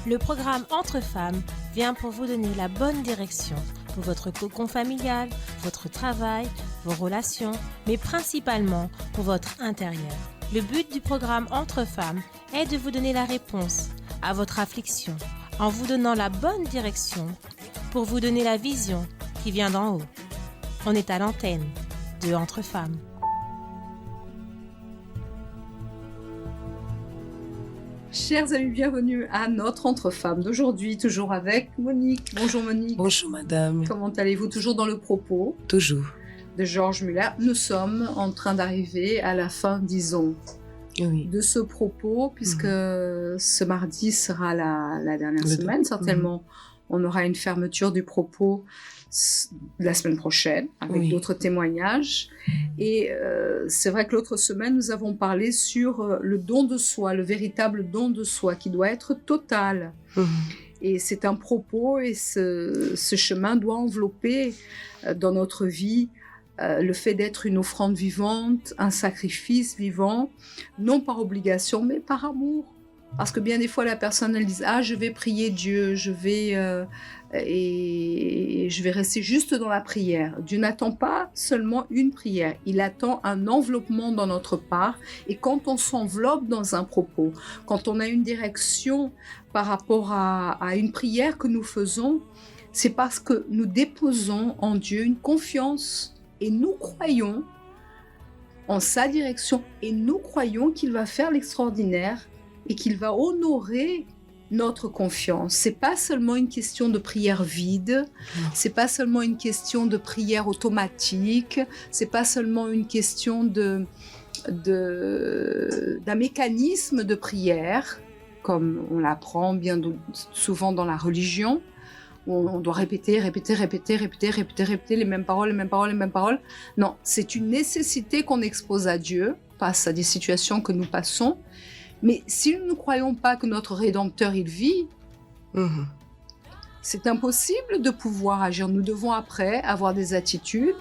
Le programme Entre femmes vient pour vous donner la bonne direction pour votre cocon familial, votre travail, vos relations, mais principalement pour votre intérieur. Le but du programme Entre femmes est de vous donner la réponse à votre affliction en vous donnant la bonne direction pour vous donner la vision qui vient d'en haut. On est à l'antenne de Entre femmes. Chers amis, bienvenue à notre Entre femmes d'aujourd'hui, toujours avec Monique. Bonjour Monique. Bonjour madame. Comment allez-vous? Toujours dans le propos Toujours. de Georges Muller. Nous sommes en train d'arriver à la fin, disons, de ce propos, puisque ce mardi sera la dernière semaine. Certainement, on aura une fermeture du propos la semaine prochaine, avec d'autres témoignages. Et c'est vrai que l'autre semaine, nous avons parlé sur le don de soi, le véritable don de soi, qui doit être total. Et c'est un propos, et ce chemin doit envelopper dans notre vie le fait d'être une offrande vivante, un sacrifice vivant, non par obligation, mais par amour. Parce que bien des fois, la personne, elle dit « Ah, je vais prier Dieu, je vais rester juste dans la prière. » Dieu n'attend pas seulement une prière, il attend un enveloppement dans notre part. Et quand on s'enveloppe dans un propos, quand on a une direction par rapport à une prière que nous faisons, c'est parce que nous déposons en Dieu une confiance et nous croyons en sa direction et nous croyons qu'il va faire l'extraordinaire et qu'il va honorer notre confiance. C'est pas seulement une question de prière vide, c'est pas seulement une question de prière automatique, c'est pas seulement une question d'un mécanisme de prière, comme on l'apprend bien souvent dans la religion, où on doit répéter les mêmes paroles. Non, c'est une nécessité qu'on expose à Dieu face à des situations que nous passons. Mais si nous ne croyons pas que notre Rédempteur, il vit, c'est impossible de pouvoir agir. Nous devons après avoir des attitudes,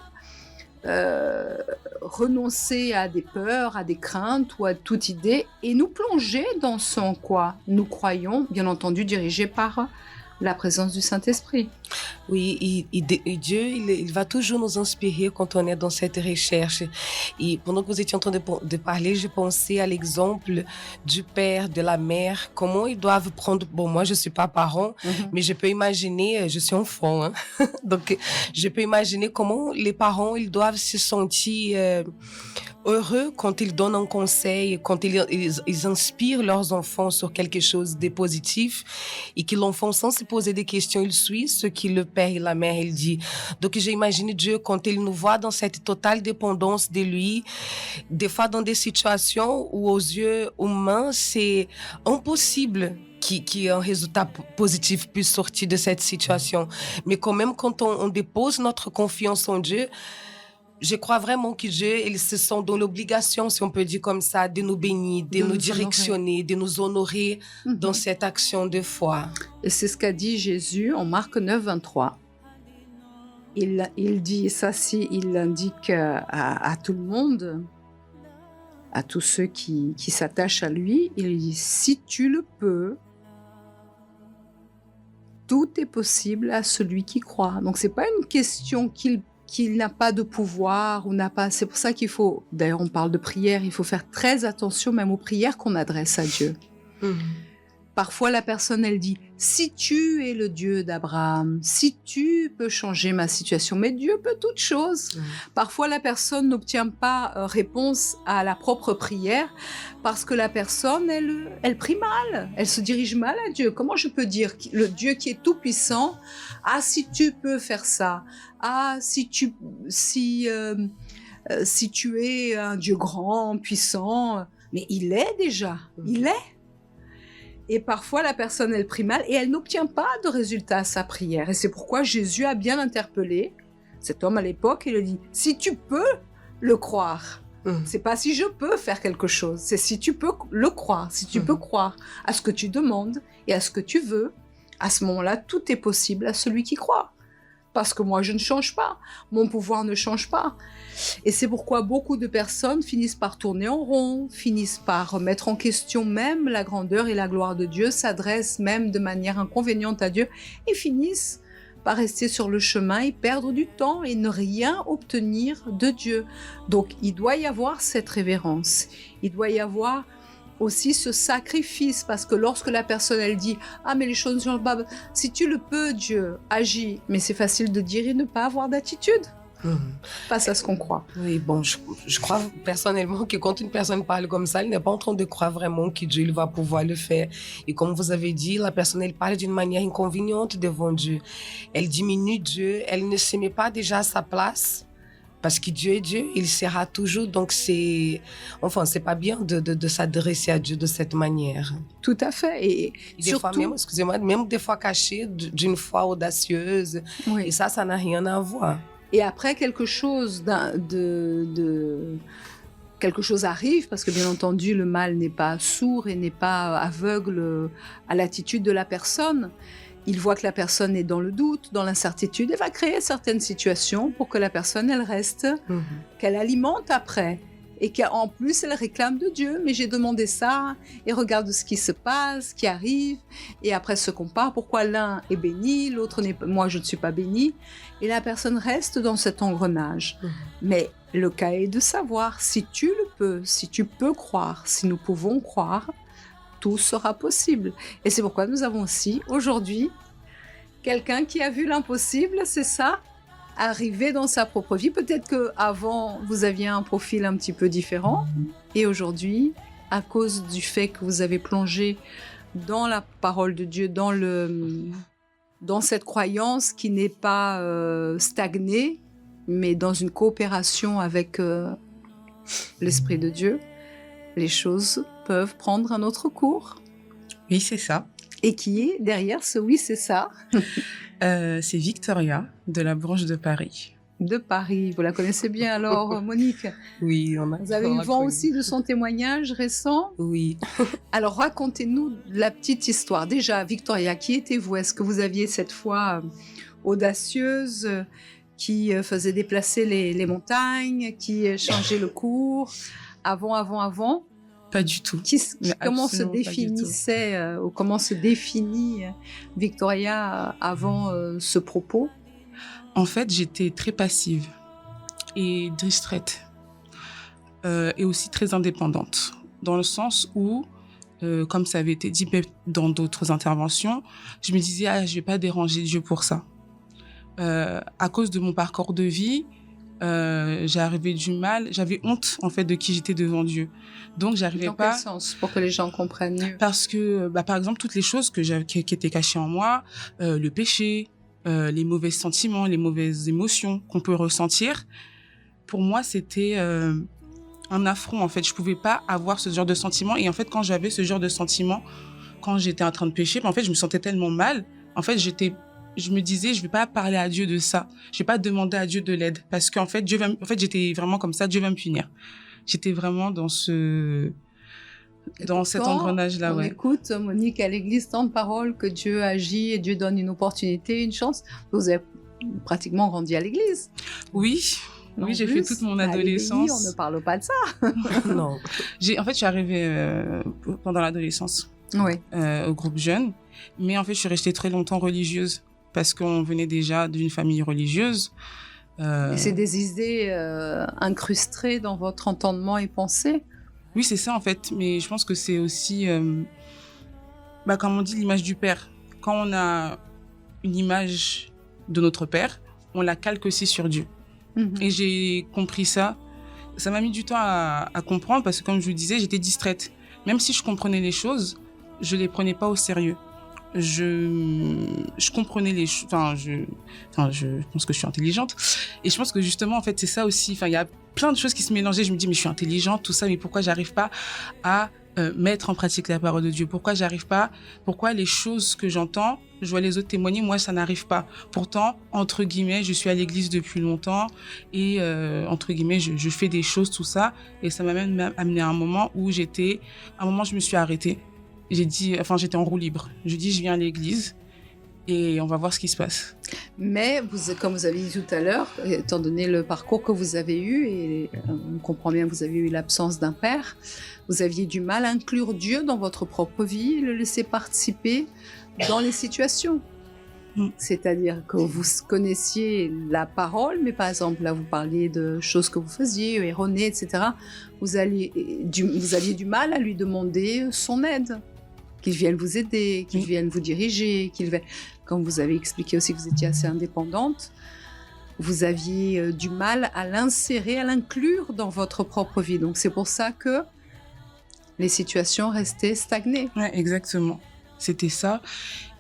renoncer à des peurs, à des craintes ou à toute idée et nous plonger dans ce en quoi nous croyons, bien entendu dirigés par la présence du Saint-Esprit. Oui, et Dieu, il va toujours nous inspirer quand on est dans cette recherche. Et pendant que vous étiez en train de parler, je pensais à l'exemple du père, de la mère, comment ils doivent prendre... Bon, moi, je ne suis pas parent, mais je peux imaginer, je suis enfant, hein? Donc je peux imaginer comment les parents, ils doivent se sentir... heureux quand ils donnent un conseil, quand ils inspirent leurs enfants sur quelque chose de positif et que l'enfant, sans se poser des questions, il suit ce que le père et la mère il dit. Donc j'imagine Dieu quand il nous voit dans cette totale dépendance de lui, des fois dans des situations où aux yeux humains c'est impossible qu'un résultat positif puisse sortir de cette situation. Mais quand même quand on dépose notre confiance en Dieu, je crois vraiment que Dieu, il se sent dans l'obligation, si on peut dire comme ça, de nous bénir, de nous directionner, de nous honorer dans cette action de foi. Et c'est ce qu'a dit Jésus en Marc 9, 23. Il dit, ça il l'indique à tout le monde, à tous ceux qui s'attachent à lui, il dit, si tu le peux, tout est possible à celui qui croit. Donc c'est pas une question qu'il n'a pas de pouvoir ou n'a pas. C'est pour ça qu'il faut, d'ailleurs on parle de prière, il faut faire très attention même aux prières qu'on adresse à Dieu. Parfois la personne elle dit si tu es le Dieu d'Abraham, si tu peux changer ma situation, mais Dieu peut toutes choses. Parfois la personne n'obtient pas réponse à la propre prière parce que la personne elle prie mal, elle se dirige mal à Dieu. Comment je peux dire le Dieu qui est tout puissant, ah si tu peux faire ça, ah si tu es un Dieu grand, puissant, mais il est déjà, il est. Et parfois, la personne, elle prie mal et elle n'obtient pas de résultat à sa prière. Et c'est pourquoi Jésus a bien interpellé cet homme à l'époque. Il lui dit, si tu peux le croire. C'est pas si je peux faire quelque chose, c'est si tu peux le croire, si tu peux croire à ce que tu demandes et à ce que tu veux. À ce moment-là, tout est possible à celui qui croit. parce que moi je ne change pas, mon pouvoir ne change pas. Et c'est pourquoi beaucoup de personnes finissent par tourner en rond, finissent par remettre en question même la grandeur et la gloire de Dieu, s'adressent même de manière inconvéniente à Dieu et finissent par rester sur le chemin et perdre du temps et ne rien obtenir de Dieu. Donc il doit y avoir cette révérence, il doit y avoir aussi ce sacrifice, parce que lorsque la personne elle dit « Ah mais les choses ne changent pas », si tu le peux, Dieu, agis. Mais c'est facile de dire et ne pas avoir d'attitude face à ce qu'on croit. Oui, bon, je crois personnellement que quand une personne parle comme ça, elle n'est pas en train de croire vraiment que Dieu il va pouvoir le faire. Et comme vous avez dit, la personne elle parle d'une manière inconvéniente devant Dieu. Elle diminue Dieu, elle ne se met pas déjà à sa place. Parce que Dieu est Dieu, il sera toujours. Donc, c'est pas bien de s'adresser à Dieu de cette manière. Tout à fait. Et des fois même, excusez-moi, même des fois cachées, d'une foi audacieuse. Oui. Et ça n'a rien à voir. Et après, quelque chose quelque chose arrive, parce que bien entendu, le mal n'est pas sourd et n'est pas aveugle à l'attitude de la personne. Il voit que la personne est dans le doute, dans l'incertitude, et va créer certaines situations pour que la personne, elle reste, qu'elle alimente après. Et qu'en plus, elle réclame de Dieu. Mais j'ai demandé ça, et regarde ce qui se passe, ce qui arrive. Et après, se compare pourquoi l'un est béni, l'autre n'est pas. Moi, je ne suis pas béni. Et la personne reste dans cet engrenage. Mais le cas est de savoir si tu le peux, si tu peux croire, si nous pouvons croire, tout sera possible. Et c'est pourquoi nous avons aussi, aujourd'hui, quelqu'un qui a vu l'impossible, c'est ça, arriver dans sa propre vie. Peut-être qu'avant, vous aviez un profil un petit peu différent. Et aujourd'hui, à cause du fait que vous avez plongé dans la parole de Dieu, dans cette croyance qui n'est pas stagnée, mais dans une coopération avec l'Esprit de Dieu, les choses peuvent prendre un autre cours. Oui, c'est ça. Et qui est derrière ce oui, c'est ça? C'est Victoria, de la branche de Paris. De Paris, vous la connaissez bien alors, Monique? Oui, vous avez eu vent aussi de son témoignage récent? Oui. Alors racontez-nous la petite histoire. Déjà, Victoria, qui étiez-vous? Est-ce que vous aviez cette foi audacieuse qui faisait déplacer les montagnes, qui changeait le cours avant? Pas du tout. Comment se définissait ou comment se définit Victoria avant ce propos? En fait, j'étais très passive et distraite et aussi très indépendante, dans le sens où, comme ça avait été dit dans d'autres interventions, je me disais je vais pas déranger Dieu pour ça. À cause de mon parcours de vie, j'avais honte en fait de qui j'étais devant Dieu, donc j'arrivais pas. Dans quel sens, pour que les gens comprennent mieux? Parce que par exemple toutes les choses qui étaient cachées en moi, le péché, les mauvais sentiments, les mauvaises émotions qu'on peut ressentir, pour moi c'était un affront en fait. Je pouvais pas avoir ce genre de sentiments, et en fait quand j'avais ce genre de sentiments, quand j'étais en train de pécher, en fait je me sentais tellement mal. En fait je me disais, je vais pas parler à Dieu de ça. Je vais pas demander à Dieu de l'aide. Parce qu'en fait, j'étais vraiment comme ça, Dieu va me punir. J'étais vraiment dans cet engrenage-là, on écoute, Monique, à l'église, tant de paroles que Dieu agit et Dieu donne une opportunité, une chance. Vous avez pratiquement grandi à l'église. Oui. Oui, j'ai fait toute mon adolescence. On ne parle pas de ça. Non. En fait, je suis arrivée pendant l'adolescence au groupe jeune. Mais en fait, je suis restée très longtemps religieuse, parce qu'on venait déjà d'une famille religieuse. Et c'est des idées incrustées dans votre entendement et pensée? Oui, c'est ça en fait. Mais je pense que c'est aussi, comme on dit, l'image du Père. Quand on a une image de notre Père, on la calque aussi sur Dieu. Et j'ai compris ça. Ça m'a mis du temps à comprendre, parce que comme je vous disais, j'étais distraite. Même si je comprenais les choses, je les prenais pas au sérieux. Je comprenais les choses. Je pense que je suis intelligente. Et je pense que justement, en fait, c'est ça aussi. Il y a plein de choses qui se mélangeaient. Je me dis, mais je suis intelligente, tout ça, mais pourquoi j'arrive pas à mettre en pratique la parole de Dieu? Pourquoi les choses que j'entends, je vois les autres témoigner, moi, ça n'arrive pas. Pourtant, entre guillemets, je suis à l'église depuis longtemps et, entre guillemets, je fais des choses, tout ça. Et ça m'a même amené à un moment où je me suis arrêtée. J'étais en roue libre. Je dis, je viens à l'église et on va voir ce qui se passe. Mais comme vous avez dit tout à l'heure, étant donné le parcours que vous avez eu, et on comprend bien que vous avez eu l'absence d'un père, vous aviez du mal à inclure Dieu dans votre propre vie, le laisser participer dans les situations. C'est-à-dire que vous connaissiez la parole, mais par exemple, là, vous parliez de choses que vous faisiez, erronées, etc. Vous aviez du mal à lui demander son aide, qu'il vienne vous aider, qu'il vienne vous diriger, comme vous avez expliqué aussi que vous étiez assez indépendante, vous aviez du mal à l'insérer, à l'inclure dans votre propre vie. Donc, c'est pour ça que les situations restaient stagnées. Ouais, exactement. C'était ça.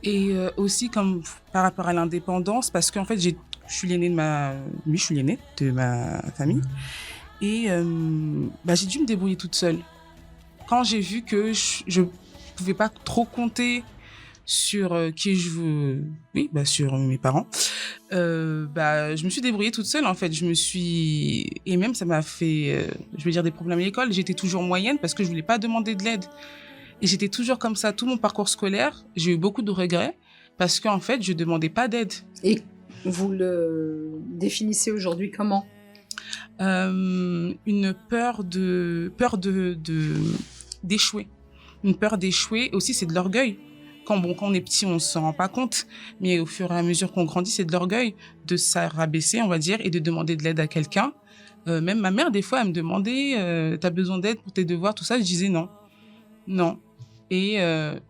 Et aussi, comme par rapport à l'indépendance, parce qu'en fait, je suis l'aînée de ma famille. Et j'ai dû me débrouiller toute seule. Quand j'ai vu que je pouvais pas trop compter sur sur mes parents, je me suis débrouillée toute seule, en fait. Et même, ça m'a fait, des problèmes à l'école. J'étais toujours moyenne parce que je voulais pas demander de l'aide. Et j'étais toujours comme ça, tout mon parcours scolaire. J'ai eu beaucoup de regrets parce qu'en fait, je demandais pas d'aide. Et vous le définissez aujourd'hui comment ? Une peur d'échouer. Une peur d'échouer aussi, c'est de l'orgueil. Quand on est petit, on s'en rend pas compte, mais au fur et à mesure qu'on grandit, c'est de l'orgueil de s'abaisser, on va dire, et de demander de l'aide à quelqu'un. Même ma mère, des fois, elle me demandait, t'as besoin d'aide pour tes devoirs, tout ça. Je disais non. Et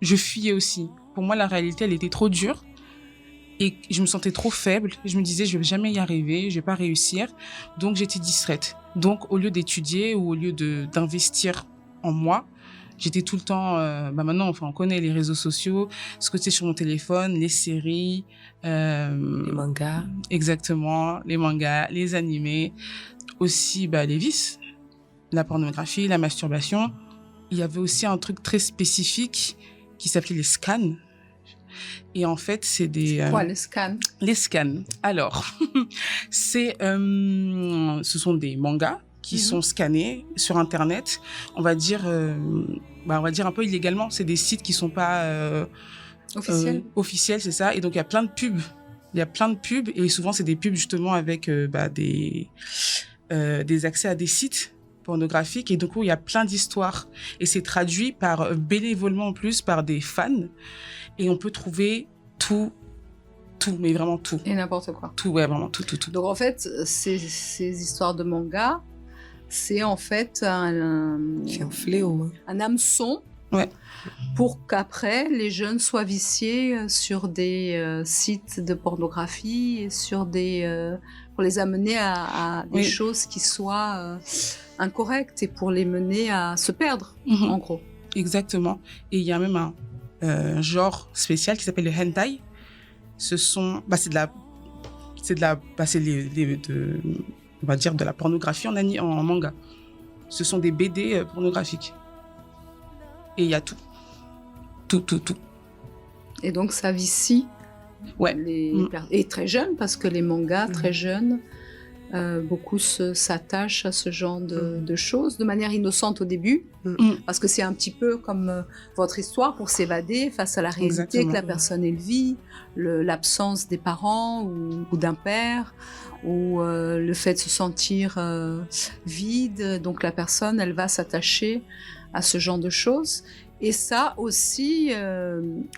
je fuyais aussi. Pour moi, la réalité, elle était trop dure. Et je me sentais trop faible. Je me disais, je vais jamais y arriver, je vais pas réussir. Donc, j'étais distraite. Donc, au lieu d'étudier ou au lieu d'investir en moi, j'étais tout le temps... maintenant, on connaît les réseaux sociaux, ce que c'est sur mon téléphone, les séries... les mangas. Exactement, les mangas, les animés. Aussi, les vices, la pornographie, la masturbation. Il y avait aussi un truc très spécifique qui s'appelait les scans. Et en fait, c'est des... C'est quoi, les scans ? Les scans. Alors, ce sont des mangas qui sont scannés sur Internet. On va dire un peu illégalement. C'est des sites qui sont pas... officiels, c'est ça. Et donc, il y a plein de pubs. Et souvent, c'est des pubs justement avec des accès à des sites pornographiques. Et du coup, il y a plein d'histoires. Et c'est traduit bénévolement en plus par des fans. Et on peut trouver tout, mais vraiment tout. Et n'importe quoi. Tout, ouais, vraiment tout. Donc en fait, ces histoires de manga, c'est en fait un fléau. Un hameçon. Ouais. Pour qu'après, les jeunes soient viciés sur des sites de pornographie et pour les amener à des choses qui soient incorrectes et pour les mener à se perdre, en gros. Exactement. Et il y a même un genre spécial qui s'appelle le hentai. C'est de la pornographie en manga. Ce sont des BD pornographiques. Et il y a tout. Et donc ça vicie et très jeunes, parce que les mangas très jeunes, beaucoup s'attachent à ce genre de choses de manière innocente au début, parce que c'est un petit peu comme votre histoire pour s'évader face à la réalité. Exactement. Que la personne elle vit, l'absence des parents ou d'un père, ou le fait de se sentir vide. Donc la personne elle va s'attacher à ce genre de choses. Et ça aussi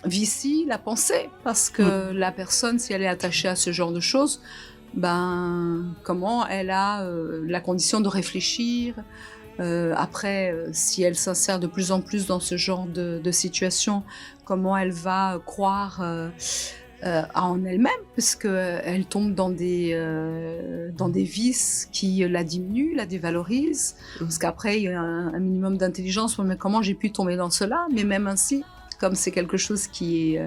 vicie la pensée, parce que la personne, si elle est attachée à ce genre de choses, comment elle a la condition de réfléchir. Après, si elle s'insère de plus en plus dans ce genre de situation, comment elle va croire en elle-même, puisqu'elle tombe dans des vices qui la diminuent, la dévalorisent, parce qu'après il y a un minimum d'intelligence. Mais comment j'ai pu tomber dans cela? Mais même ainsi, comme c'est quelque chose qui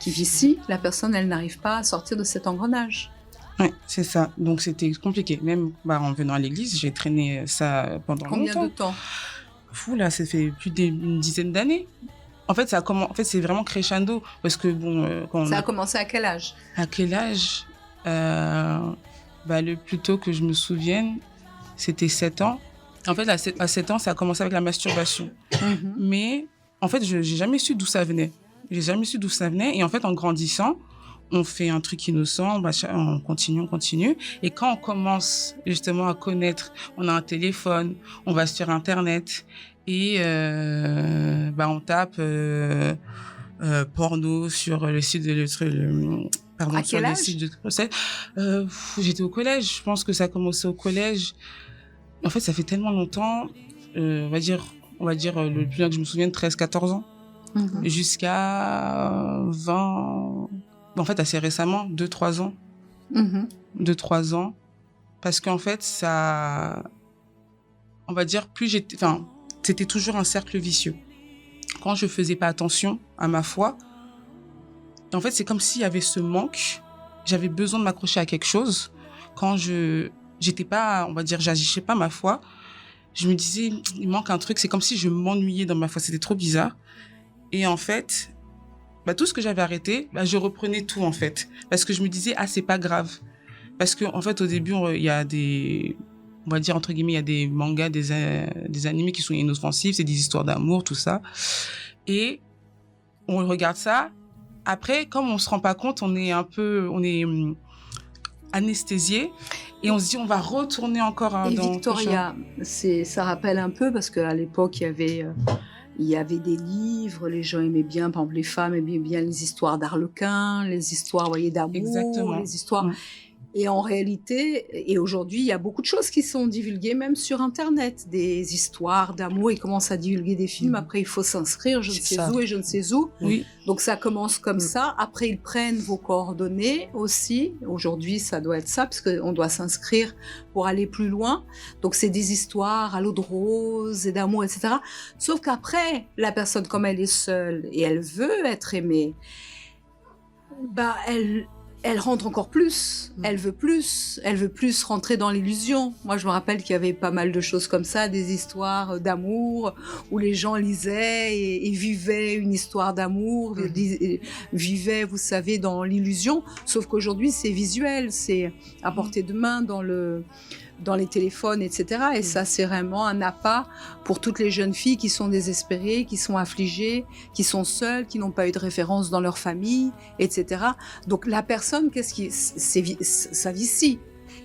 vicie, la personne elle n'arrive pas à sortir de cet engrenage. Oui, c'est ça. Donc c'était compliqué. Même en venant à l'église, j'ai traîné ça pendant longtemps. Combien de temps? Là, ça fait plus d'une dizaine d'années. En fait, c'est vraiment crescendo, parce que ça a commencé à quel âge? À quel âge? Le plus tôt que je me souvienne, c'était 7 ans. En fait, à 7 ans, ça a commencé avec la masturbation. Mais en fait, j'ai jamais su d'où ça venait. Et en fait, en grandissant, on fait un truc innocent, on continue. Et quand on commence justement à connaître, on a un téléphone, on va sur Internet et on tape porno sur le site de sur le site de j'étais au collège. Je pense que ça a commencé au collège. En fait, ça fait tellement longtemps. On va dire le plus loin que je me souvienne, 13-14 ans. Jusqu'à 20... En fait, assez récemment, 2-3 ans. 2-3 ans. Parce qu'en fait, ça... On va dire, c'était toujours un cercle vicieux. Quand je faisais pas attention à ma foi, en fait, c'est comme s'il y avait ce manque. J'avais besoin de m'accrocher à quelque chose. Quand j'étais pas, on va dire, j'agissais pas ma foi, je me disais, il manque un truc. C'est comme si je m'ennuyais dans ma foi. C'était trop bizarre. Et en fait... tout ce que j'avais arrêté, je reprenais tout, en fait. Parce que je me disais, c'est pas grave. Parce que, en fait, au début, il y a on va dire, entre guillemets, il y a des mangas, des animés qui sont inoffensifs, c'est des histoires d'amour, tout ça. Et on regarde ça. Après, comme on se rend pas compte, on est anesthésié. Et on se dit, on va retourner encore dans... Victoria, ça rappelle un peu, parce qu'à l'époque, il y avait des livres, les gens aimaient bien, par exemple, les femmes aimaient bien les histoires d'Arlequin, les histoires, d'amour, Exactement. les histoires... Et en réalité, et aujourd'hui, il y a beaucoup de choses qui sont divulguées, même sur Internet, des histoires d'amour. Ils commencent à divulguer des films. Après, il faut s'inscrire, je ne sais où et je ne sais où. Oui. Donc, ça commence comme ça. Après, ils prennent vos coordonnées aussi. Aujourd'hui, ça doit être ça, parce qu'on doit s'inscrire pour aller plus loin. Donc, c'est des histoires à l'eau de rose et d'amour, etc. Sauf qu'après, la personne, comme elle est seule et elle veut être aimée, elle rentre encore plus, elle veut plus rentrer dans l'illusion. Moi, je me rappelle qu'il y avait pas mal de choses comme ça, des histoires d'amour, où les gens lisaient et vivaient une histoire d'amour, vivaient, vous savez, dans l'illusion. Sauf qu'aujourd'hui, c'est visuel, c'est à portée de main dans les téléphones, etc. Et ça, c'est vraiment un appât pour toutes les jeunes filles qui sont désespérées, qui sont affligées, qui sont seules, qui n'ont pas eu de référence dans leur famille, etc. Donc, la personne, ça vicie.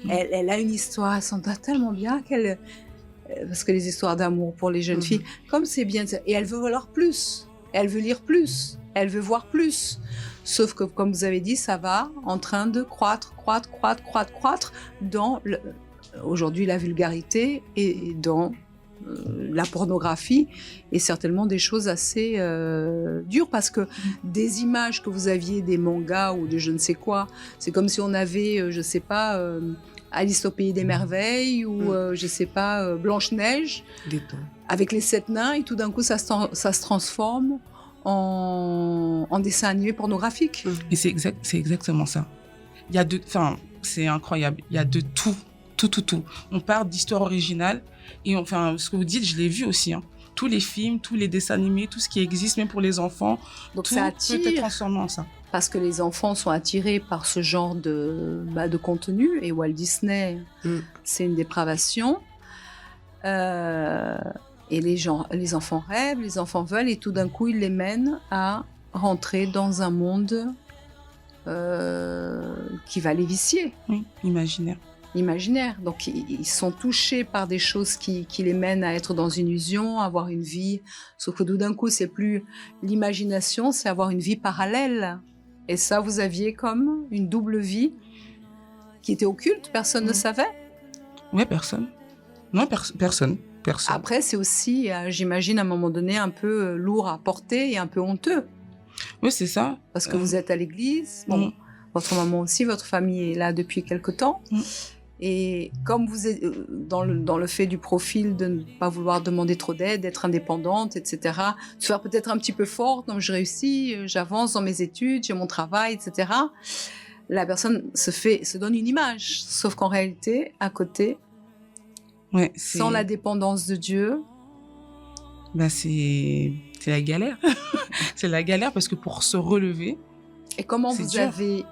Elle a une histoire, elle s'entend tellement bien parce que les histoires d'amour pour les jeunes filles, comme c'est bien, et elle veut vouloir plus, elle veut lire plus, elle veut voir plus. Sauf que, comme vous avez dit, ça va en train de croître dans aujourd'hui la vulgarité et dans la pornographie, et certainement des choses assez dures, parce que des images que vous aviez des mangas ou de je ne sais quoi, c'est comme si on avait, je sais pas, Alice au pays des merveilles ou je sais pas, Blanche-Neige avec les 7 nains, et tout d'un coup ça se transforme en dessin animé pornographique. Et c'est exactement ça. C'est incroyable, il y a de tout. On part d'histoires originales et ce que vous dites, je l'ai vu aussi. Tous les films, tous les dessins animés, tout ce qui existe, même pour les enfants, donc tout ça attire, peut être transformé en ça. Parce que les enfants sont attirés par ce genre de contenu, et Walt Disney, c'est une dépravation. Et les enfants rêvent, les enfants veulent, et tout d'un coup, ils les mènent à rentrer dans un monde qui va les vicier. Oui, imaginaire. Donc, ils sont touchés par des choses qui les mènent à être dans une illusion, à avoir une vie. Sauf que tout d'un coup, c'est plus l'imagination, c'est avoir une vie parallèle. Et ça, vous aviez comme une double vie qui était occulte, personne ne savait. Oui, personne. Non, personne. Après, c'est aussi, j'imagine, à un moment donné, un peu lourd à porter et un peu honteux. Oui, c'est ça. Parce que vous êtes à l'église. Bon, votre maman aussi, votre famille est là depuis quelque temps. Et comme vous êtes dans le fait du profil de ne pas vouloir demander trop d'aide, d'être indépendante, etc., de faire peut-être un petit peu forte, donc je réussis, j'avance dans mes études, j'ai mon travail, etc., la personne se donne une image. Sauf qu'en réalité, à côté, sans la dépendance de Dieu, c'est la galère. C'est la galère, parce que pour se relever, et comment vous avez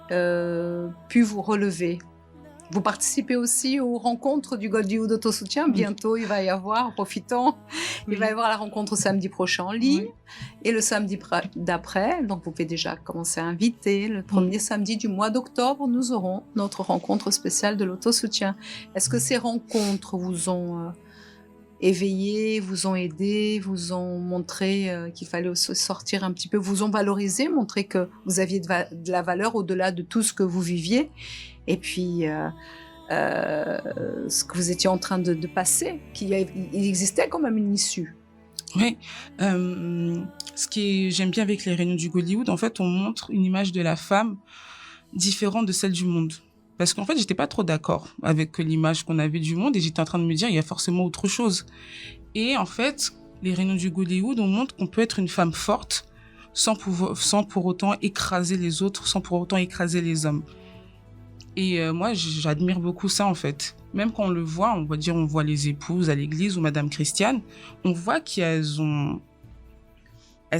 pu vous relever Vous participez aussi aux rencontres du Goldioud Autosoutien. Bientôt, il va y avoir, profitons, il va y avoir la rencontre samedi prochain en ligne et le samedi d'après. Donc, vous pouvez déjà commencer à inviter. Le premier samedi du mois d'octobre, nous aurons notre rencontre spéciale de l'autosoutien. Est-ce que ces rencontres vous ont éveillé, vous ont aidé, vous ont montré qu'il fallait aussi sortir un petit peu, vous ont valorisé, montré que vous aviez de la valeur au-delà de tout ce que vous viviez? Et puis, ce que vous étiez en train de passer, il existait quand même une issue. Oui. Ce qui j'aime bien avec les réunions du Goldioud, en fait, on montre une image de la femme différente de celle du monde. Parce qu'en fait, j'étais pas trop d'accord avec l'image qu'on avait du monde et j'étais en train de me dire, il y a forcément autre chose. Et en fait, les réunions du Goldioud, on montre qu'on peut être une femme forte sans pour autant écraser les autres, sans pour autant écraser les hommes. Et moi, j'admire beaucoup ça, en fait. Même quand on le voit, on voit les épouses à l'église ou Madame Christiane, on voit qu'elles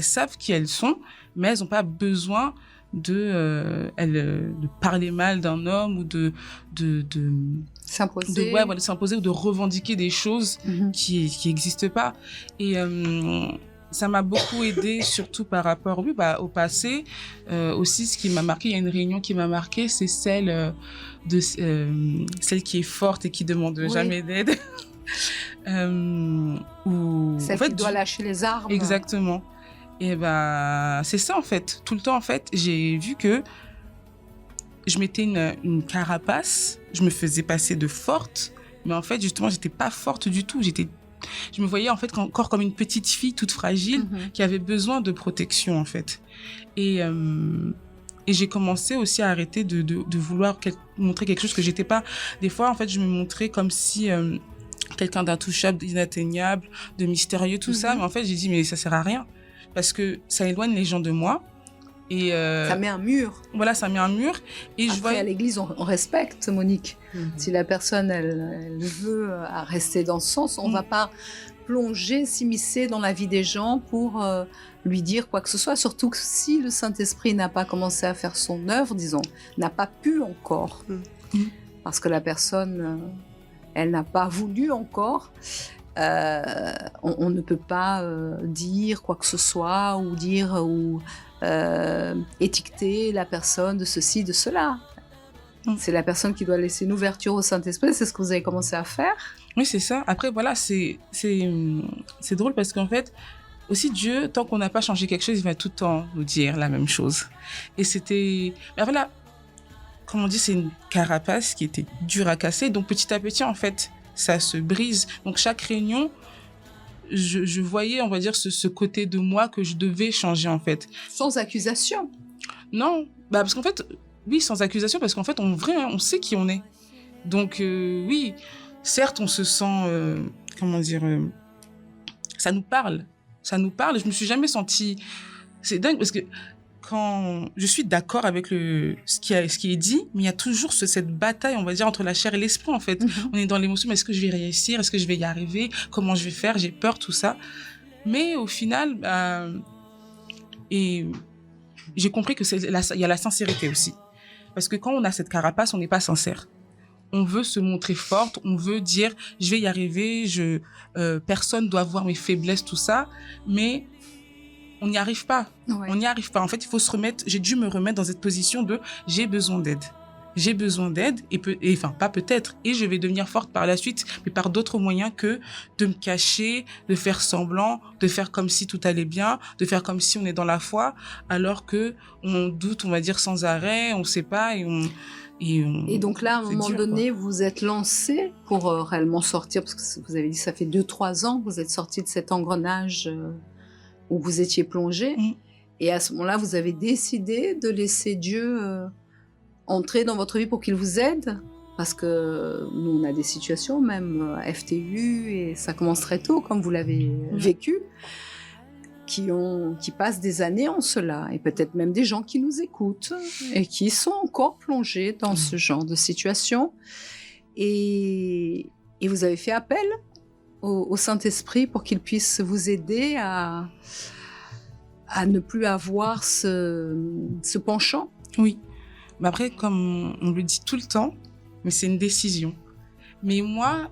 savent qui elles sont, mais elles n'ont pas besoin de parler mal d'un homme ou de s'imposer. De s'imposer ou de revendiquer des choses qui n'existent pas. Et ça m'a beaucoup aidée, surtout par rapport au passé. Aussi, ce qui m'a marqué, il y a une réunion qui m'a marquée, c'est celle qui est forte et qui demande jamais d'aide. Celle qui doit lâcher les armes. Exactement. Et c'est ça en fait. Tout le temps en fait, j'ai vu que je mettais une carapace, je me faisais passer de forte, mais en fait justement, j'étais pas forte du tout. Je me voyais en fait encore comme une petite fille toute fragile qui avait besoin de protection en fait. Et j'ai commencé aussi à arrêter de vouloir montrer quelque chose que j'étais pas. Des fois en fait, je me montrais comme si quelqu'un d'intouchable, d'inatteignable, de mystérieux, tout ça. Mais en fait, j'ai dit mais ça sert à rien parce que ça éloigne les gens de moi. Et ça met un mur. Voilà, ça met un mur. Et après, à l'église, on respecte, Monique. Si la personne, elle veut rester dans ce sens, on ne va pas plonger, s'immiscer dans la vie des gens pour lui dire quoi que ce soit. Surtout que si le Saint-Esprit n'a pas commencé à faire son œuvre, disons, n'a pas pu encore, parce que la personne, elle n'a pas voulu encore, on ne peut pas dire quoi que ce soit ou dire... étiqueter la personne de ceci, de cela. C'est la personne qui doit laisser une ouverture au Saint-Esprit. C'est ce que vous avez commencé à faire. Oui, c'est ça. Après, voilà, c'est drôle parce qu'en fait, aussi Dieu, tant qu'on n'a pas changé quelque chose, il va tout le temps nous dire la même chose. Et c'était... Mais voilà, comme on dit, c'est une carapace qui était dure à casser. Donc, petit à petit, en fait, ça se brise. Donc, chaque réunion... Je voyais, on va dire, ce côté de moi que je devais changer, en fait. Sans accusation? Non, parce qu'en fait, oui, sans accusation, parce qu'en fait, en vrai, on sait qui on est. Donc, oui, certes, on se sent, ça nous parle. Je me suis jamais sentie... C'est dingue, parce que quand je suis d'accord avec ce qui est dit, mais il y a toujours cette bataille, on va dire, entre la chair et l'esprit, en fait. On est dans l'émotion, mais est-ce que je vais réussir? Est-ce que je vais y arriver? Comment je vais faire? J'ai peur, tout ça. Mais au final, et j'ai compris que il y a la sincérité aussi. Parce que quand on a cette carapace, on n'est pas sincère. On veut se montrer forte, on veut dire, je vais y arriver, personne doit voir mes faiblesses, tout ça, mais... on n'y arrive pas. Ouais. On n'y arrive pas. En fait, il faut se remettre... J'ai dû me remettre dans cette position de j'ai besoin d'aide. J'ai besoin d'aide pas peut-être. Et je vais devenir forte par la suite, mais par d'autres moyens que de me cacher, de faire semblant, de faire comme si tout allait bien, de faire comme si on est dans la foi, alors que on doute, on va dire, sans arrêt, on ne sait pas Et donc là, à un moment donné, vous êtes lancé pour réellement sortir, parce que vous avez dit ça fait 2-3 ans que vous êtes sorti de cet engrenage... où vous étiez plongé, et à ce moment-là, vous avez décidé de laisser Dieu entrer dans votre vie pour qu'il vous aide, parce que nous, on a des situations, même FTU, et ça commence très tôt, comme vous l'avez vécu, qui passent des années en cela, et peut-être même des gens qui nous écoutent, et qui sont encore plongés dans ce genre de situation, et vous avez fait appel au Saint-Esprit pour qu'il puisse vous aider à ne plus avoir ce penchant. Oui. Mais après, comme on le dit tout le temps, mais c'est une décision. Mais moi,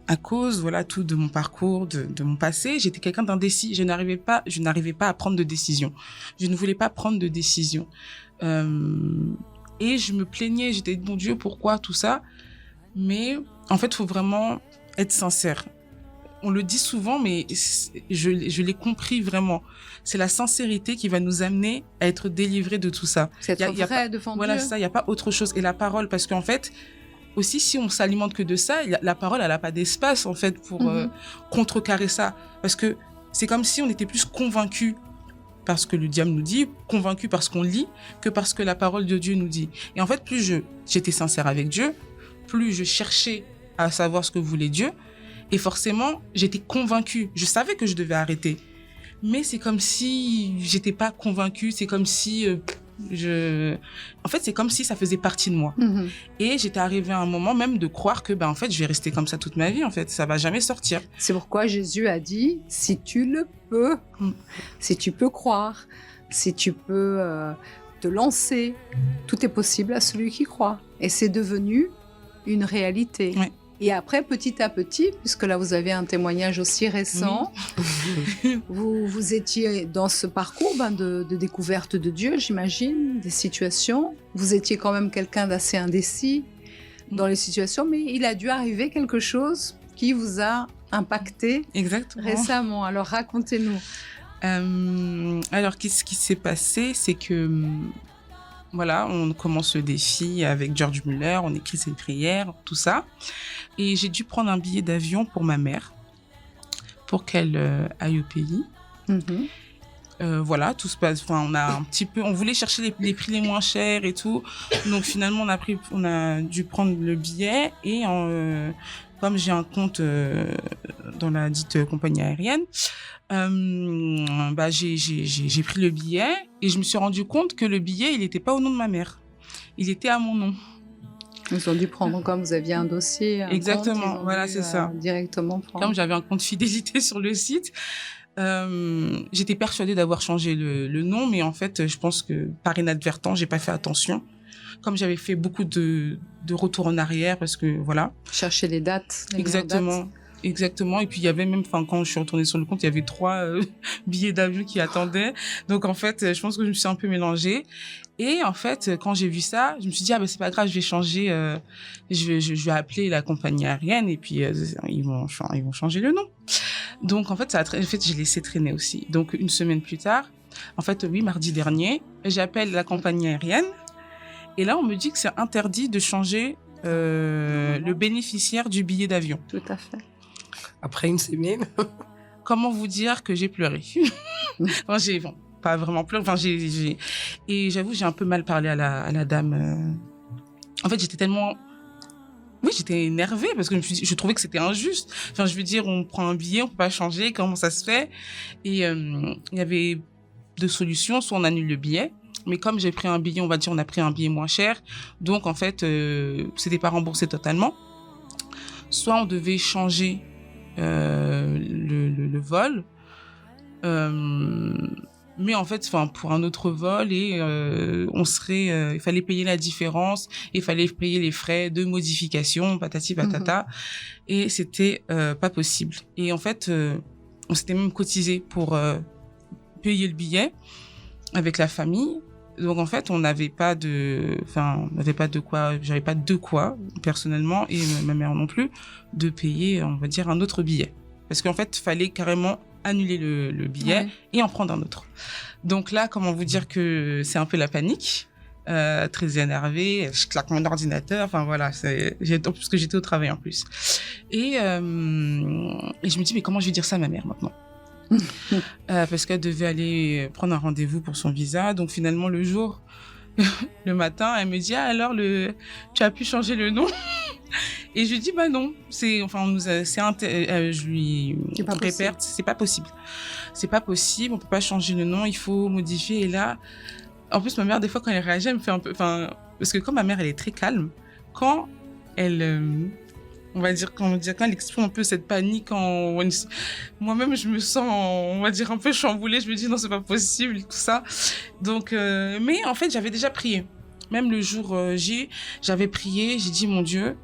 à cause, voilà, tout de mon parcours, de mon passé, j'étais quelqu'un d'indécis. Je n'arrivais pas à prendre de décision. Je ne voulais pas prendre de décision. Et je me plaignais, j'étais, bon Dieu, pourquoi tout ça? Mais en fait, il faut vraiment être sincère. On le dit souvent, mais je l'ai compris vraiment. C'est la sincérité qui va nous amener à être délivrés de tout ça. C'est être vrai devant Dieu. Voilà, ça, il n'y a pas autre chose. Et la parole, parce qu'en fait, aussi, si on s'alimente que de ça, la parole, elle n'a pas d'espace, en fait, pour contrecarrer ça. Parce que c'est comme si on était plus convaincus parce que le diable nous dit, convaincus parce qu'on lit, que parce que la parole de Dieu nous dit. Et en fait, plus j'étais sincère avec Dieu, plus je cherchais à savoir ce que voulait Dieu. Et forcément, j'étais convaincue. Je savais que je devais arrêter. Mais c'est comme si j'étais pas convaincue. C'est comme si en fait, c'est comme si ça faisait partie de moi. Et j'étais arrivée à un moment même de croire que, en fait, je vais rester comme ça toute ma vie. En fait, ça va jamais sortir. C'est pourquoi Jésus a dit, si tu le peux, si tu peux croire, si tu peux te lancer, tout est possible à celui qui croit. Et c'est devenu une réalité. Ouais. Et après, petit à petit, puisque là, vous avez un témoignage aussi récent, vous étiez dans ce parcours de découverte de Dieu, j'imagine, des situations. Vous étiez quand même quelqu'un d'assez indécis dans les situations, mais il a dû arriver quelque chose qui vous a impacté récemment. Alors, racontez-nous. Alors, qu'est-ce qui s'est passé? C'est que... Voilà, on commence le défi avec George Muller, on écrit ses prières, tout ça. Et j'ai dû prendre un billet d'avion pour ma mère, pour qu'elle aille au pays. Voilà, tout se passe. Enfin, on voulait chercher les prix les moins chers et tout. Donc finalement, on a dû prendre le billet et comme j'ai un compte dans la dite compagnie aérienne, j'ai pris le billet et je me suis rendu compte que le billet, il n'était pas au nom de ma mère. Il était à mon nom. Ils ont dû prendre, comme vous aviez un dossier. Exactement, voilà, c'est ça. Directement prendre. Comme j'avais un compte fidélité sur le site, j'étais persuadée d'avoir changé le nom, mais en fait, je pense que par inadvertance, j'ai pas fait attention. Comme j'avais fait beaucoup de retours en arrière, parce que voilà. Chercher les dates. Exactement. Et puis, il y avait même, quand je suis retournée sur le compte, il y avait 3 billets d'avion qui attendaient. Donc, en fait, je pense que je me suis un peu mélangée. Et en fait, quand j'ai vu ça, je me suis dit, c'est pas grave, je vais changer, je vais appeler la compagnie aérienne et puis ils vont changer le nom. Donc, en fait, j'ai laissé traîner aussi. Donc, une semaine plus tard, en fait, oui, mardi dernier, j'appelle la compagnie aérienne. Et là, on me dit que c'est interdit de changer le bénéficiaire du billet d'avion. Tout à fait. Après une semaine. Comment vous dire que j'ai pleuré? Pas vraiment pleuré. Et j'avoue, j'ai un peu mal parlé à la dame. En fait, j'étais tellement... Oui, j'étais énervée parce que je trouvais que c'était injuste. Enfin, je veux dire, on prend un billet, on peut pas changer, comment ça se fait? Et il y avait 2 solutions. Soit on annule le billet, mais comme j'ai pris un billet, on va dire, on a pris un billet moins cher. Donc, en fait, c'était pas remboursé totalement. Soit on devait changer le vol, mais en fait, pour un autre vol, et il fallait payer la différence, il fallait payer les frais de modification, patati patata, et c'était pas possible. Et en fait, on s'était même cotisé pour payer le billet avec la famille. Donc en fait, j'avais pas de quoi personnellement, et ma mère non plus, de payer, on va dire, un autre billet. Parce qu'en fait, il fallait carrément annuler le billet et en prendre un autre. Donc là, comment vous dire que c'est un peu la panique, très énervée, je claque mon ordinateur, parce que j'étais au travail en plus. Et je me dis, mais comment je vais dire ça à ma mère maintenant? Parce qu'elle devait aller prendre un rendez-vous pour son visa. Donc finalement, le jour, le matin, elle me dit, tu as pu changer le nom? Et je lui dis, non, je lui répète, c'est pas possible. C'est pas possible, on peut pas changer le nom, il faut modifier. Et là, en plus, ma mère, des fois, quand elle réagit, elle me fait un peu, parce que comme ma mère, elle est très calme, quand elle, on va dire, quand elle exprime un peu cette panique, moi-même, je me sens, on va dire, un peu chamboulée. Je me dis, non, c'est pas possible, tout ça. Donc, mais en fait, j'avais déjà prié. Même le jour j'avais prié, j'ai dit, mon Dieu,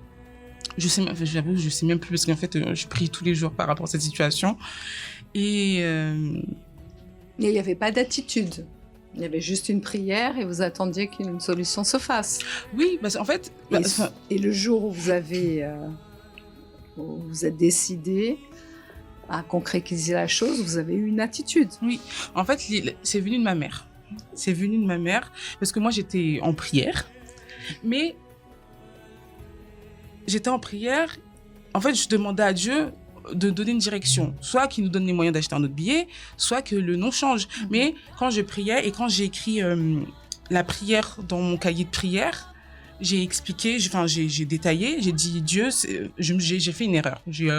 j'avoue, je sais même plus parce qu'en fait, je prie tous les jours par rapport à cette situation. Et il n'y avait pas d'attitude. Il y avait juste une prière et vous attendiez qu'une solution se fasse. Oui, parce qu'en fait... Et le jour où vous êtes décidé à concrétiser la chose, vous avez eu une attitude. Oui, en fait, c'est venu de ma mère. C'est venu de ma mère parce que moi, j'étais en prière. Mais j'étais en prière. En fait, je demandais à Dieu de donner une direction. Soit qu'il nous donne les moyens d'acheter un autre billet, soit que le nom change. Mais quand je priais et quand j'ai écrit la prière dans mon cahier de prière, j'ai expliqué, j'ai détaillé, j'ai dit Dieu, j'ai fait une erreur. J'ai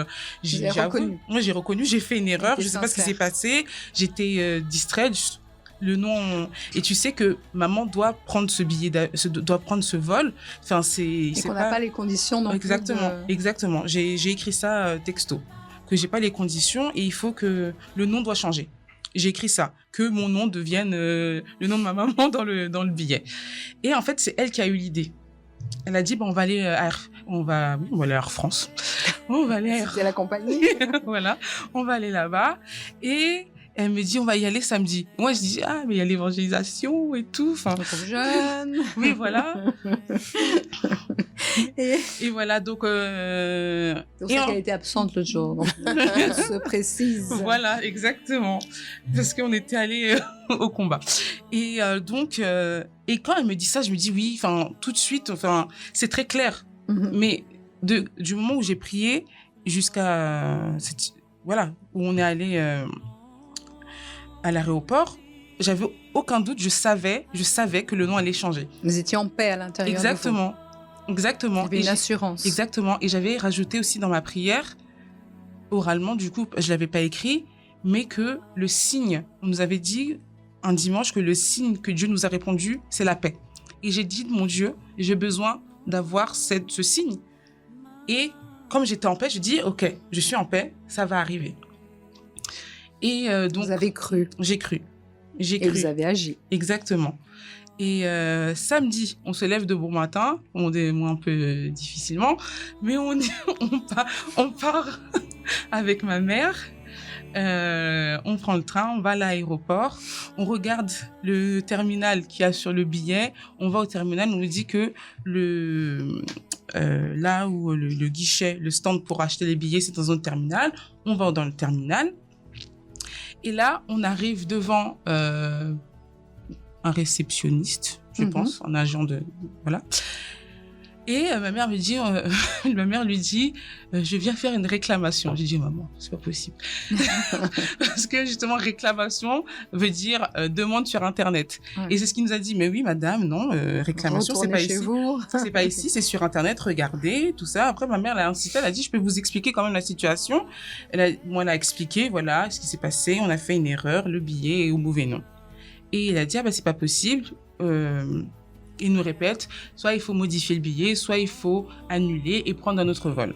reconnu. Moi, j'ai reconnu, j'ai fait une erreur. Je ne sais pas ce qui s'est passé. J'étais distraite. Le nom, et tu sais que maman doit prendre ce billet, doit prendre ce vol. Enfin, et qu'on n'a pas les conditions non plus. Exactement. J'ai écrit ça texto, que j'ai pas les conditions et il faut que le nom doit changer. J'ai écrit ça, que mon nom devienne le nom de ma maman dans le billet. Et en fait, c'est elle qui a eu l'idée. Elle a dit, on va aller à Air France. On va aller C'était la compagnie. Voilà, on va aller là-bas. Et elle me dit, on va y aller samedi. Moi, je dis, mais il y a l'évangélisation et tout. Enfin, comme jeune. Oui, voilà. Et voilà, donc... C'est pour ça qu'elle était absente l'autre jour. Donc, se précise. Voilà, exactement. Parce qu'on était allés au combat. Et donc, et quand elle me dit ça, je me dis, oui, tout de suite, c'est très clair. Mais du moment où j'ai prié jusqu'à... Voilà, où on est allé... à l'aéroport, j'avais aucun doute, je savais que le nom allait changer. Vous étiez en paix à l'intérieur. Exactement. Il y avait une assurance. Exactement. Et j'avais rajouté aussi dans ma prière, oralement, du coup, je l'avais pas écrit, mais que le signe, on nous avait dit un dimanche que le signe que Dieu nous a répondu, c'est la paix. Et j'ai dit, mon Dieu, j'ai besoin d'avoir ce signe. Et comme j'étais en paix, je dis, ok, je suis en paix, ça va arriver. Et donc, vous avez cru. J'ai cru. Et vous avez agi. Exactement. Et samedi, on se lève de bon matin, on démoule un peu difficilement, mais on part avec ma mère, on prend le train, on va à l'aéroport, on regarde le terminal qu'il y a sur le billet, on va au terminal, on nous dit que là où le guichet, le stand pour acheter les billets, c'est dans un terminal, on va dans le terminal. Et là, on arrive devant un réceptionniste, je pense, un agent de... Voilà. Et ma mère lui dit, je viens faire une réclamation. J'ai dit, maman, c'est pas possible. Parce que justement, réclamation veut dire demande sur Internet. Ouais. Et c'est ce qu'il nous a dit. Mais oui, madame, non, réclamation, c'est pas ici. C'est pas ici, c'est sur Internet, regardez, tout ça. Après, ma mère, elle a insisté, elle a dit, je peux vous expliquer quand même la situation. Elle a expliqué, voilà, ce qui s'est passé. On a fait une erreur, le billet est au mauvais nom. Et il a dit, c'est pas possible. Il nous répète, soit il faut modifier le billet, soit il faut annuler et prendre un autre vol.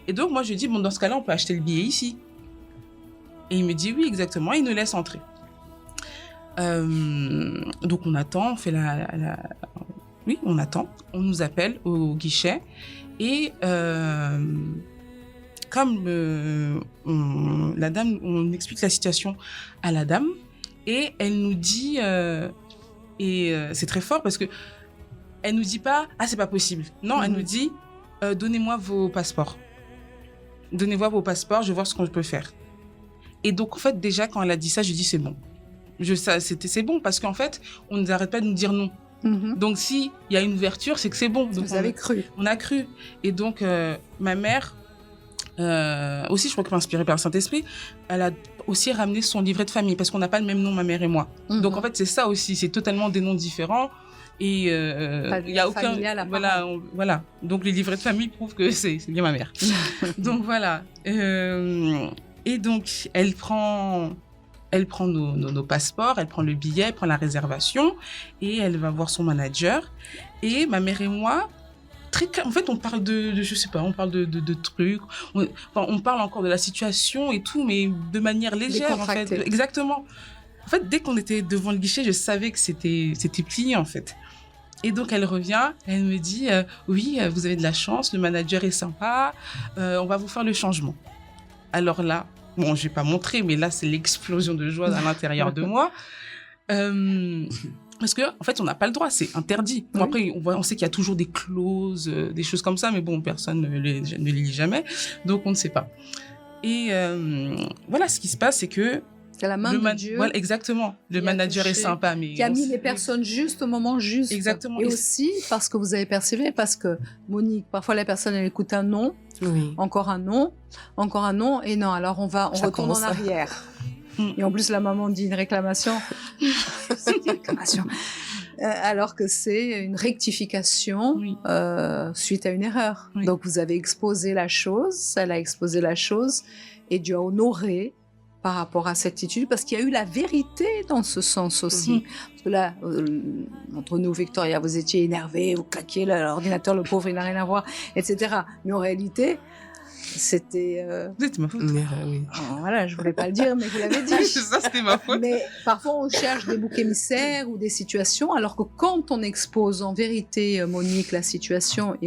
Et donc, moi, je dis, dans ce cas-là, on peut acheter le billet ici. Et il me dit, oui, exactement, il nous laisse entrer. Donc, on attend, on fait Oui, on attend. On nous appelle au guichet. Et comme la dame, on explique la situation à la dame. Et elle nous dit... c'est très fort parce que elle nous dit pas c'est pas possible. Non, elle nous dit donnez-moi vos passeports. Donnez-moi vos passeports, je vais voir ce qu'on peut faire. Et donc en fait déjà quand elle a dit ça, je dis c'est bon. C'est bon parce qu'en fait, on ne arrête pas de nous dire non. Donc s'il y a une ouverture, c'est que c'est bon. Donc, vous avez cru. On a cru. Et donc ma mère aussi, je crois qu'elle m'a inspirée par le Saint-Esprit, elle a aussi ramené son livret de famille parce qu'on n'a pas le même nom, ma mère et moi. Donc en fait, c'est ça aussi, c'est totalement des noms différents et il y a aucun voilà. Donc les livrets de famille prouvent que c'est bien ma mère. Donc voilà. Et donc elle prend nos passeports, elle prend le billet, elle prend la réservation et elle va voir son manager et ma mère et moi en fait, on parle je sais pas, on parle de trucs, on parle encore de la situation et tout, mais de manière légère, en fait. Exactement. En fait, dès qu'on était devant le guichet, je savais que c'était plié, en fait. Et donc, elle revient, elle me dit oui, vous avez de la chance, le manager est sympa, on va vous faire le changement. Alors là, bon, je vais pas montrer, mais là, c'est l'explosion de joie à l'intérieur de moi. Parce que, en fait, on n'a pas le droit, c'est interdit. Bon, après, on sait qu'il y a toujours des clauses, des choses comme ça, mais bon, personne ne les lit jamais, donc on ne sait pas. Et voilà, ce qui se passe, c'est que c'est la main de Dieu. Voilà, exactement. Le manager est sympa, mais qui a mis les personnes juste au moment juste. Exactement. Et aussi parce que vous avez persévéré, parce que Monique, parfois la personne elle écoute un non, encore un non, et non. Alors on retourne en arrière. Et en plus la maman dit une réclamation. C'est une réclamation. Alors que c'est une rectification suite à une erreur. Donc vous avez exposé la chose, elle a exposé la chose, et Dieu a honoré par rapport à cette attitude, parce qu'il y a eu la vérité dans ce sens aussi. Parce que là, entre nous, Victoria, vous étiez énervée, vous claquiez l'ordinateur, le pauvre, il n'a rien à voir, etc. Mais en réalité, c'était... C'était ma faute. Voilà, je ne voulais pas le dire, mais vous l'avez dit. Ça, c'était ma faute. Mais parfois, on cherche des boucs émissaires ou des situations, alors que quand on expose en vérité, Monique, la situation,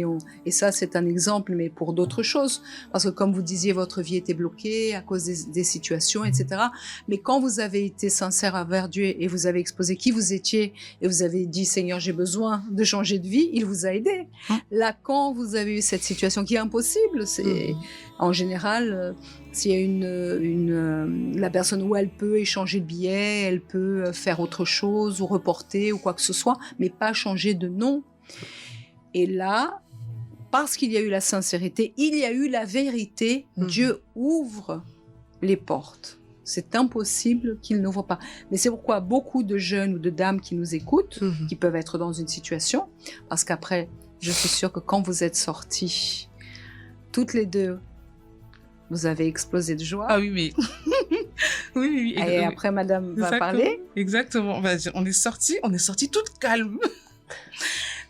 et ça, c'est un exemple, mais pour d'autres choses, parce que comme vous disiez, votre vie était bloquée à cause des situations, etc. Mais quand vous avez été sincère envers Dieu et vous avez exposé qui vous étiez, et vous avez dit, Seigneur, j'ai besoin de changer de vie, il vous a aidé. Là, quand vous avez eu cette situation qui est impossible, c'est... En général, s'il y a la personne où elle peut échanger de billets, elle peut faire autre chose ou reporter ou quoi que ce soit, mais pas changer de nom. Et là, parce qu'il y a eu la sincérité, il y a eu la vérité, Dieu ouvre les portes. C'est impossible qu'il n'ouvre pas. Mais c'est pourquoi beaucoup de jeunes ou de dames qui nous écoutent, qui peuvent être dans une situation, parce qu'après, je suis sûre que quand vous êtes sortis, toutes les deux, vous avez explosé de joie. Ah oui, mais... oui. Et après, madame va parler. Exactement. On est sortis toutes calmes.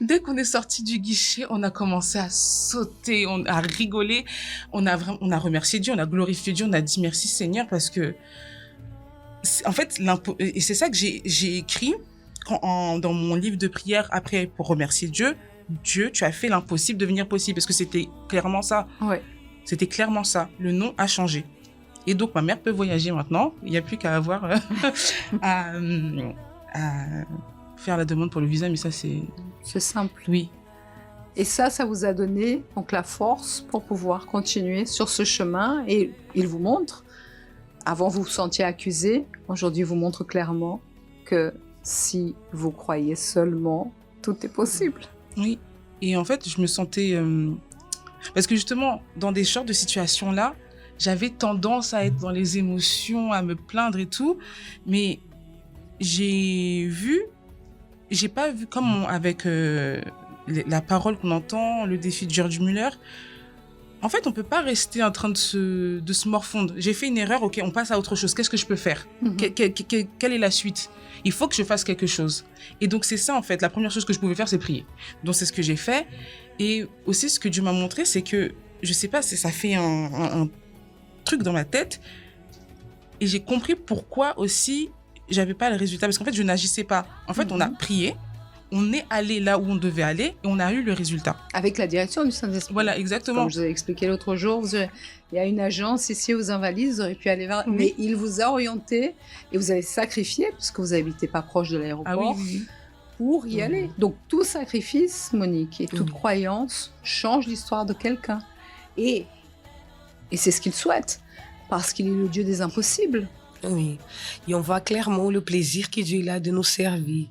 Dès qu'on est sorti du guichet, on a commencé à sauter, à rigoler. On a remercié Dieu, on a glorifié Dieu, on a dit merci Seigneur, parce que, en fait, et c'est ça que j'ai écrit dans mon livre de prière après pour remercier Dieu. Dieu, tu as fait l'impossible devenir possible, parce que c'était clairement ça. Ouais. C'était clairement ça. Le nom a changé. Et donc, ma mère peut voyager maintenant. Il n'y a plus qu'à avoir à faire la demande pour le visa, mais ça, c'est... C'est simple. Oui. Et ça vous a donné donc la force pour pouvoir continuer sur ce chemin. Et il vous montre, avant vous vous sentiez accusé, aujourd'hui vous montre clairement que si vous croyez seulement, tout est possible. Oui. Et en fait, je me sentais... Parce que justement, dans des genres de situations-là, j'avais tendance à être dans les émotions, à me plaindre et tout. Mais j'ai pas vu comme avec la parole qu'on entend, le défi de George Muller. En fait, on peut pas rester en train de se morfondre. J'ai fait une erreur, ok, on passe à autre chose. Qu'est-ce que je peux faire ? Quelle est la suite ? Il faut que je fasse quelque chose. Et donc, c'est ça, en fait. La première chose que je pouvais faire, c'est prier. Donc, c'est ce que j'ai fait. Et aussi, ce que Dieu m'a montré, c'est que, je sais pas, ça fait un truc dans ma tête. Et j'ai compris pourquoi aussi, j'avais pas le résultat. Parce qu'en fait, je n'agissais pas. En fait, on a prié. On est allé là où on devait aller et on a eu le résultat. Avec la direction du Saint-Esprit. Voilà, exactement. Comme je vous ai expliqué l'autre jour, il y a une agence ici aux Invalides, vous auriez pu aller vers... Mais il vous a orienté et vous avez sacrifié, parce que vous n'habitez pas proche de l'aéroport, pour y aller. Donc tout sacrifice, Monique, et toute croyance change l'histoire de quelqu'un. Et c'est ce qu'il souhaite, parce qu'il est le Dieu des impossibles. Oui, et on voit clairement le plaisir que Dieu a de nous servir.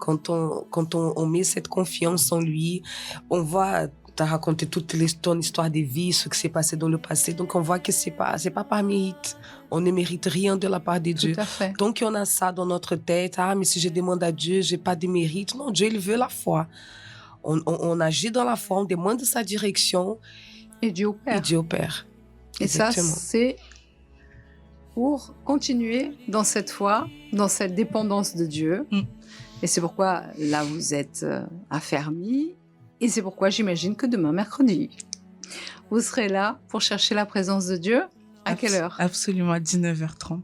Quand on met cette confiance en lui, on voit, tu as raconté toute ton histoire de vie, ce qui s'est passé dans le passé. Donc, on voit que c'est pas par mérite. On ne mérite rien de la part de Dieu. Tout à fait. Donc, on a ça dans notre tête. Ah, mais si je demande à Dieu, j'ai pas de mérite. Non, Dieu, il veut la foi. On agit dans la foi, on demande sa direction. Et Dieu opère. Et Exactement. ça, c'est pour continuer dans cette foi, dans cette dépendance de Dieu. Et c'est pourquoi, là, vous êtes affermis. Et c'est pourquoi j'imagine que demain, mercredi, vous serez là pour chercher la présence de Dieu. À quelle heure ? Absolument, à 19h30.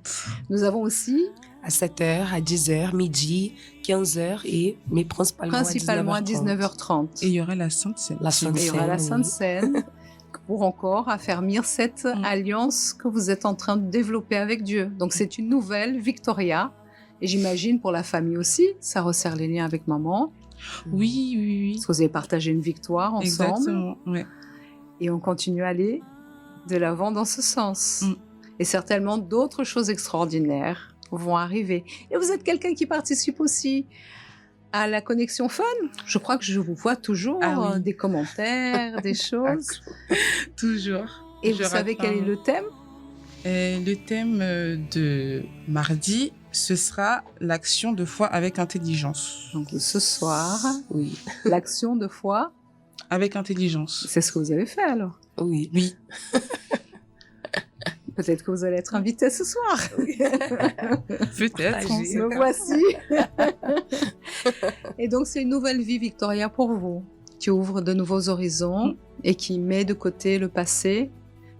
Nous avons aussi À 7h, à 10h, midi, 15h, mais principalement à 19h30. Et il y aura la Sainte Seine. Il y aura la Sainte Seine pour encore affermir cette alliance que vous êtes en train de développer avec Dieu. Donc c'est une nouvelle Victoria. Et j'imagine pour la famille aussi, ça resserre les liens avec maman. Oui. Parce que vous avez partagé une victoire ensemble. Exactement, ouais. Et on continue à aller de l'avant dans ce sens. Et certainement d'autres choses extraordinaires vont arriver. Et vous êtes quelqu'un qui participe aussi à la connexion fun. Je crois que je vous vois toujours des commentaires, des choses. Toujours. Et vous savez quel est le thème? Le thème de mardi, ce sera l'action de foi avec intelligence. Donc ce soir, l'action de foi avec intelligence. C'est ce que vous avez fait alors? Oui. Peut-être que vous allez être invité ce soir. Peut-être. Me voici. Et donc, c'est une nouvelle vie, Victoria, pour vous, qui ouvre de nouveaux horizons et qui met de côté le passé.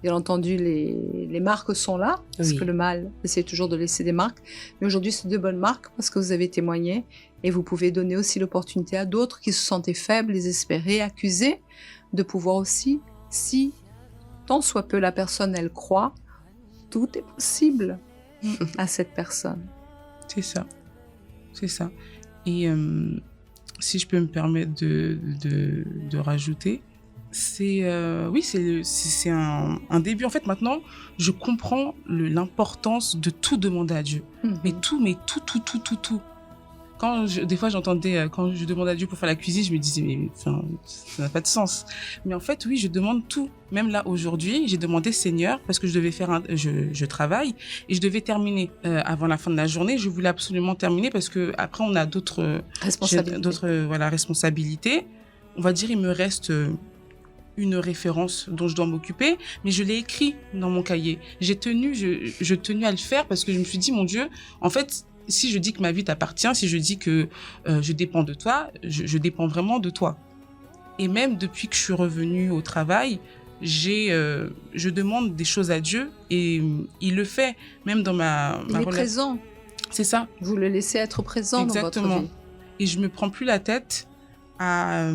Bien entendu, les marques sont là, parce que le mal essaie toujours de laisser des marques. Mais aujourd'hui, c'est de bonnes marques parce que vous avez témoigné et vous pouvez donner aussi l'opportunité à d'autres qui se sentaient faibles, désespérés, accusés, de pouvoir aussi, si tant soit peu la personne, elle croit, tout est possible à cette personne. C'est ça. Et si je peux me permettre de rajouter, c'est un début. En fait, maintenant, je comprends l'importance de tout demander à Dieu. Mais tout. Des fois, j'entendais, quand je demandais à Dieu pour faire la cuisine, je me disais, mais ça n'a pas de sens. Mais en fait, oui, je demande tout. Même là, aujourd'hui, j'ai demandé Seigneur, parce que je devais faire je travaille, et je devais terminer avant la fin de la journée. Je voulais absolument terminer, parce que après, on a d'autres responsabilités. On va dire, il me reste une référence dont je dois m'occuper, mais je l'ai écrit dans mon cahier. Je tenais à le faire, parce que je me suis dit, mon Dieu, en fait, si je dis que ma vie t'appartient, si je dis que je dépends de toi, je dépends vraiment de toi. Et même depuis que je suis revenue au travail, je demande des choses à Dieu et il le fait, même dans ma relation. Il est présent. C'est ça. Vous le laissez être présent dans votre vie. Et je me prends plus la tête à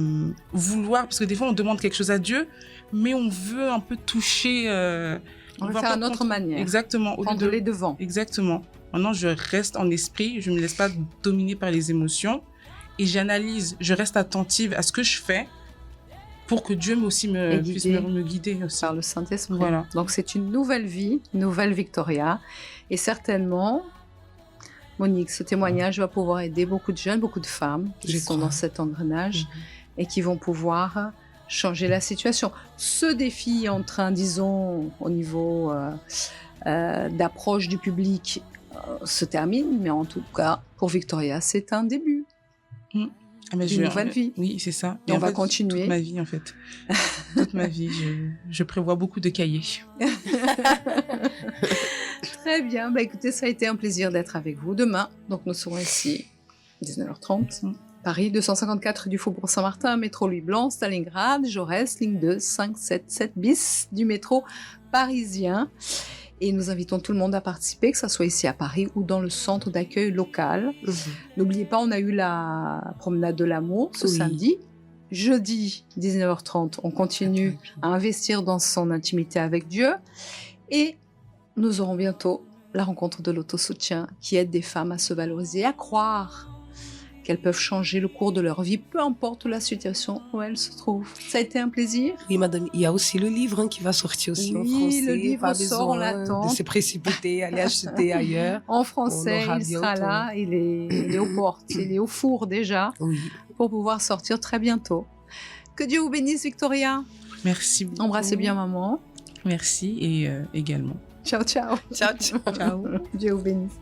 vouloir, parce que des fois on demande quelque chose à Dieu, mais on veut un peu toucher. On veut faire à notre manière. Exactement. Prendre les devants. Exactement. Maintenant, je reste en esprit, je ne me laisse pas dominer par les émotions et j'analyse, je reste attentive à ce que je fais pour que Dieu puisse me guider aussi. Par le Saint-Esprit. Voilà. Donc, c'est une nouvelle vie, une nouvelle Victoria. Et certainement, Monique, ce témoignage va pouvoir aider beaucoup de jeunes, beaucoup de femmes qui sont dans cet engrenage et qui vont pouvoir changer la situation. Ce défi en train, disons, au niveau d'approche du public, se termine, mais en tout cas, pour Victoria, c'est un début d'une nouvelle vie. Oui, c'est ça. Et on va continuer. Toute ma vie, en fait. Toute ma vie, je prévois beaucoup de cahiers. Très bien. Écoutez, ça a été un plaisir d'être avec vous. Demain, donc nous serons ici, 19h30. Paris, 254 du Faubourg Saint-Martin, métro Louis Blanc, Stalingrad, Jaurès, ligne 2, 577 bis du métro parisien. Et nous invitons tout le monde à participer, que ce soit ici à Paris ou dans le centre d'accueil local. N'oubliez pas, on a eu la promenade de l'amour ce samedi. Jeudi, 19h30, on continue à investir dans son intimité avec Dieu. Et nous aurons bientôt la rencontre de l'autosoutien qui aide des femmes à se valoriser, à croire qu'elles peuvent changer le cours de leur vie, peu importe la situation où elles se trouvent. Ça a été un plaisir. Oui, madame. Il y a aussi le livre qui va sortir aussi en français. Oui, le livre sort, on l'attend. De se précipiter, aller acheter ailleurs. En français, il sera là. Il est aux portes, il est au four déjà, pour pouvoir sortir très bientôt. Que Dieu vous bénisse, Victoria. Merci beaucoup. Embrassez bien maman. Merci et également. Ciao, ciao. Ciao, ciao. Ciao. Dieu vous bénisse.